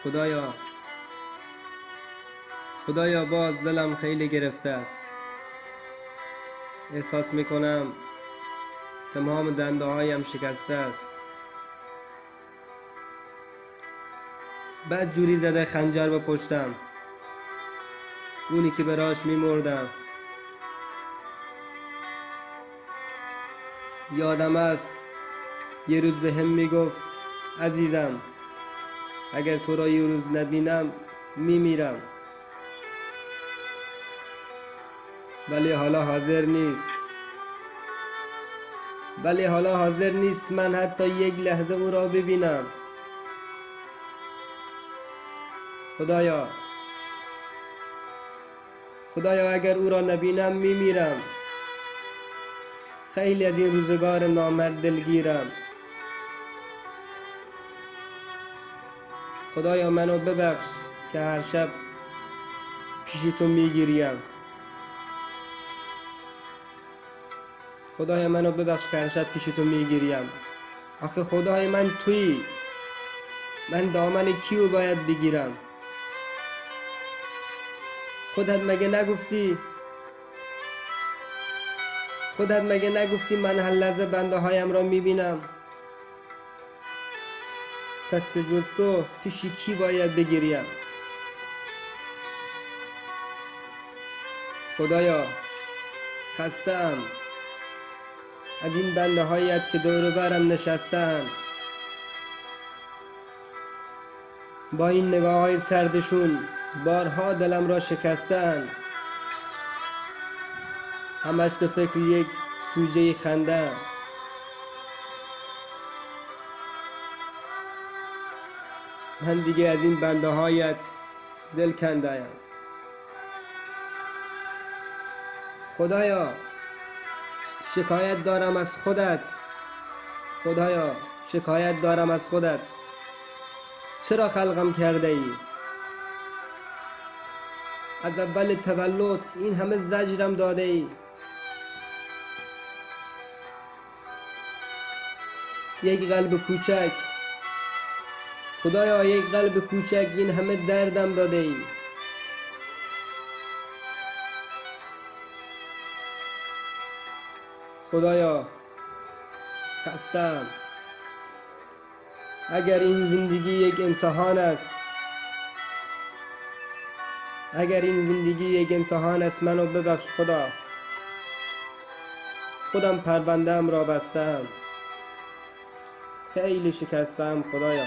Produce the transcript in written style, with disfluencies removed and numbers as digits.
خدایا خدایا باز دلم خیلی گرفته است. احساس میکنم تمام دنده هایم شکسته است. بعد جوری زده خنجر به پشتم، اونی که براش میمردم. یادم است یه روز به هم میگفت عزیزم اگر تو را یه روز نبینم میمیرم. ولی حالا حاضر نیست من حتی یک لحظه او را ببینم. خدایا اگر او را نبینم میمیرم. خیلی از این روزگار نامرد دلگیرم. خدایا منو ببخش که هر شب پیش تو میگیریم. خدایا منو ببخش که هر شب پیش تو میگیریم. آخه خدای من تویی، من دامن کیو باید بگیرم؟ خودت مگه نگفتی من هر لحظه بنده هایم را میبینم؟ پس به جز تو پیش کی باید بگیریم؟ خدایا خسته‌ام از این بنده هایت که دور و برم نشستن، با این نگاه های سردشون بارها دلم را شکستن. همش به فکر یک سوژه خنده. من دیگه از این بنده هایت دل کنده‌ام. خدایا شکایت دارم از خودت. چرا خلقم کرده ای؟ از اول تولد این همه زجرم داده ای. یک قلب کوچک، خدایا یک قلب کوچک این همه دردم داده ای. خدایا خسته‌ام. اگر این زندگی یک امتحان است منو ببخش خدا. خودم پرونده‌ام را بستم. خیلی شکستم خدایا.